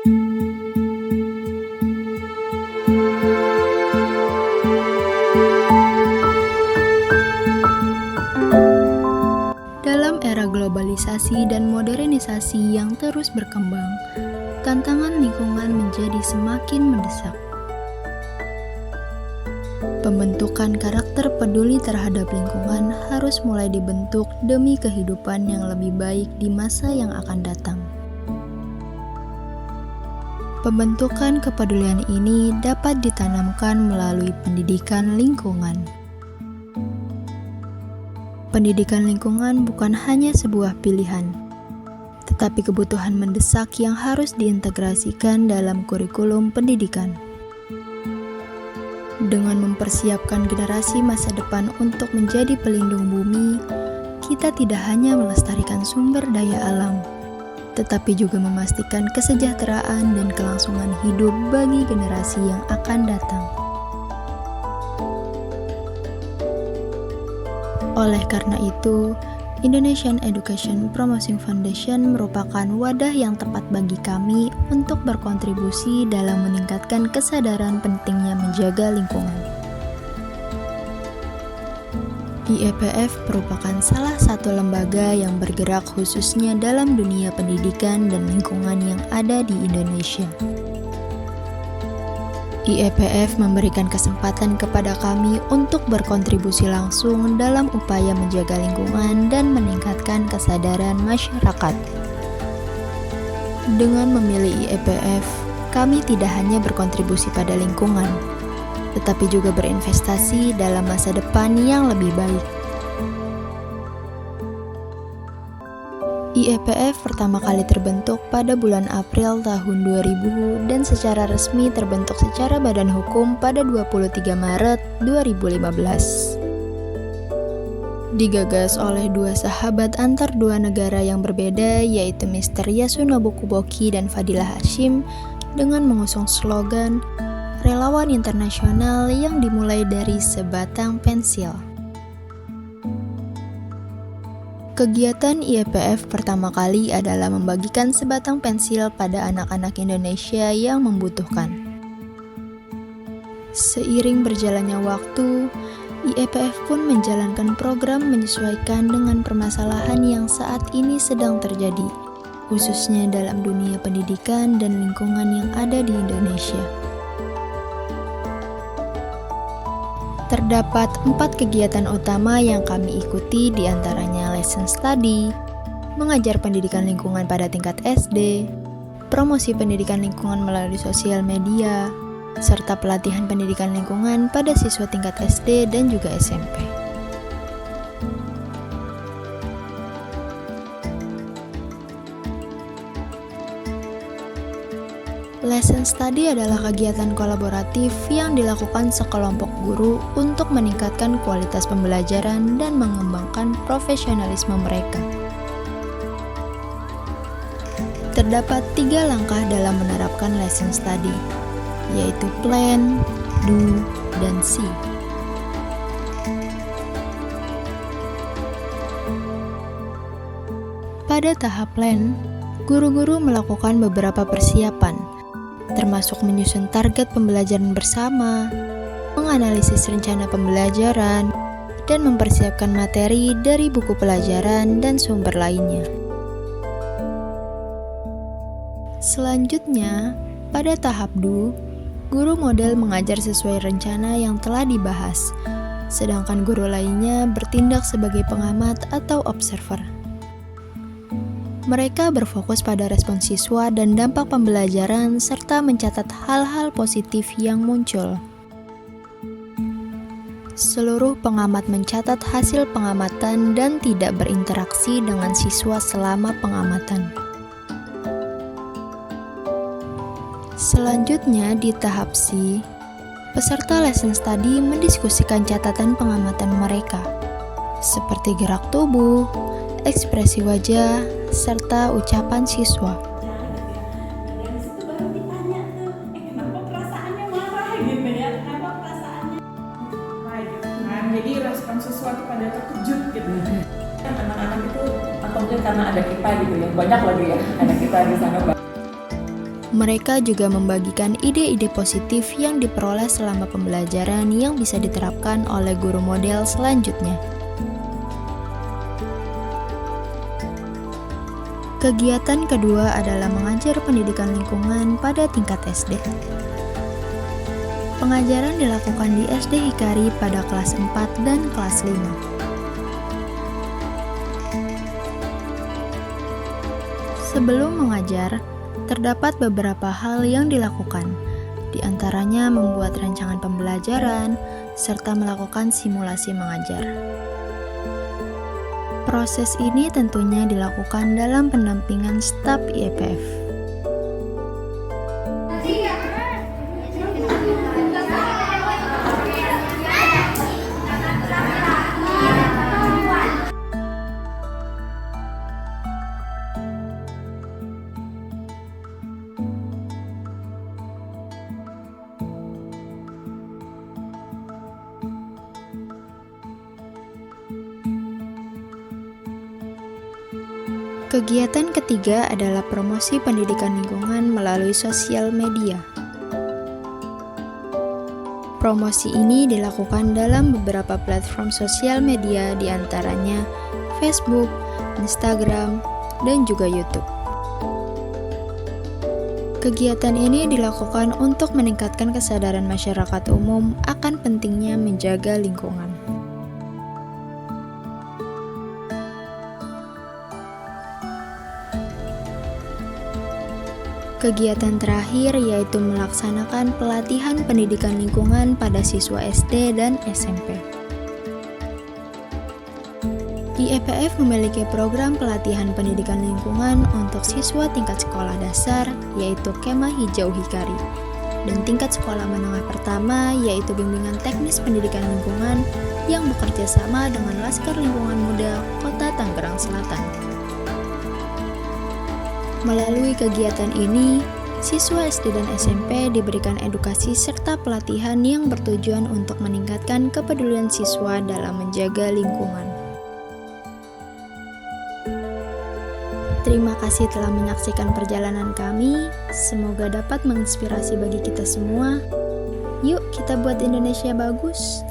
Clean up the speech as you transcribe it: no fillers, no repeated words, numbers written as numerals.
Dalam era globalisasi dan modernisasi yang terus berkembang, tantangan lingkungan menjadi semakin mendesak. Pembentukan karakter peduli terhadap lingkungan harus mulai dibentuk demi kehidupan yang lebih baik di masa yang akan datang. Pembentukan kepedulian ini dapat ditanamkan melalui pendidikan lingkungan. Pendidikan lingkungan bukan hanya sebuah pilihan, tetapi kebutuhan mendesak yang harus diintegrasikan dalam kurikulum pendidikan. Dengan mempersiapkan generasi masa depan untuk menjadi pelindung bumi, kita tidak hanya melestarikan sumber daya alam, tetapi juga memastikan kesejahteraan dan kelangsungan hidup bagi generasi yang akan datang. Oleh karena itu, Indonesian Education Promotion Foundation merupakan wadah yang tepat bagi kami untuk berkontribusi dalam meningkatkan kesadaran pentingnya menjaga lingkungan. IEPF merupakan salah satu lembaga yang bergerak khususnya dalam dunia pendidikan dan lingkungan yang ada di Indonesia. IEPF memberikan kesempatan kepada kami untuk berkontribusi langsung dalam upaya menjaga lingkungan dan meningkatkan kesadaran masyarakat. Dengan memilih IEPF, kami tidak hanya berkontribusi pada lingkungan, tetapi juga berinvestasi dalam masa depan yang lebih baik. IEPF pertama kali terbentuk pada bulan April tahun 2000 dan secara resmi terbentuk secara badan hukum pada 23 Maret 2015. Digagas oleh dua sahabat antar dua negara yang berbeda, yaitu Mr. Yasunobu Kuboki dan Fadilah Hashim, dengan mengusung slogan Relawan Internasional yang dimulai dari sebatang pensil. Kegiatan IEPF pertama kali adalah membagikan sebatang pensil pada anak-anak Indonesia yang membutuhkan. Seiring berjalannya waktu, IEPF pun menjalankan program menyesuaikan dengan permasalahan yang saat ini sedang terjadi, khususnya dalam dunia pendidikan dan lingkungan yang ada di Indonesia. Terdapat 4 kegiatan utama yang kami ikuti, diantaranya lesson study, mengajar pendidikan lingkungan pada tingkat SD, promosi pendidikan lingkungan melalui sosial media, serta pelatihan pendidikan lingkungan pada siswa tingkat SD dan juga SMP. Lesson study adalah kegiatan kolaboratif yang dilakukan sekelompok guru untuk meningkatkan kualitas pembelajaran dan mengembangkan profesionalisme mereka. Terdapat 3 langkah dalam menerapkan lesson study, yaitu plan, do, dan see. Pada tahap plan, guru-guru melakukan beberapa persiapan, termasuk menyusun target pembelajaran bersama, menganalisis rencana pembelajaran, dan mempersiapkan materi dari buku pelajaran dan sumber lainnya. Selanjutnya, pada tahap do, guru model mengajar sesuai rencana yang telah dibahas, sedangkan guru lainnya bertindak sebagai pengamat atau observer. Mereka berfokus pada respon siswa dan dampak pembelajaran serta mencatat hal-hal positif yang muncul. Seluruh pengamat mencatat hasil pengamatan dan tidak berinteraksi dengan siswa selama pengamatan. Selanjutnya di tahap C, peserta lesson study mendiskusikan catatan pengamatan mereka, seperti gerak tubuh, ekspresi wajah, serta ucapan siswa. Dari situ baru ditanya tuh, kenapa perasaannya marah gitu ya? Kenapa perasaannya? Nah, jadi respon siswa itu pada terkejut gitu. Anak-anak itu, atau mungkin karena ada kita gitu ya, banyak lagi ya anak kita di sana. Mereka juga membagikan ide-ide positif yang diperoleh selama pembelajaran yang bisa diterapkan oleh guru model selanjutnya. Kegiatan kedua adalah mengajar pendidikan lingkungan pada tingkat SD. Pengajaran dilakukan di SD Hikari pada kelas 4 dan kelas 5. Sebelum mengajar, terdapat beberapa hal yang dilakukan, di antaranya membuat rancangan pembelajaran, serta melakukan simulasi mengajar. Proses ini tentunya dilakukan dalam pendampingan staf IEPF. Kegiatan ketiga adalah promosi pendidikan lingkungan melalui sosial media. Promosi ini dilakukan dalam beberapa platform sosial media, di antaranya Facebook, Instagram, dan juga YouTube. Kegiatan ini dilakukan untuk meningkatkan kesadaran masyarakat umum akan pentingnya menjaga lingkungan. Kegiatan terakhir yaitu melaksanakan pelatihan pendidikan lingkungan pada siswa SD dan SMP. IEPF memiliki program pelatihan pendidikan lingkungan untuk siswa tingkat sekolah dasar, yaitu Kemah Hijau Hikari, dan tingkat sekolah menengah pertama, yaitu bimbingan teknis pendidikan lingkungan yang bekerja sama dengan Laskar Lingkungan Muda Kota Tangerang Selatan. Melalui kegiatan ini, siswa SD dan SMP diberikan edukasi serta pelatihan yang bertujuan untuk meningkatkan kepedulian siswa dalam menjaga lingkungan. Terima kasih telah menyaksikan perjalanan kami. Semoga dapat menginspirasi bagi kita semua. Yuk, kita buat Indonesia bagus.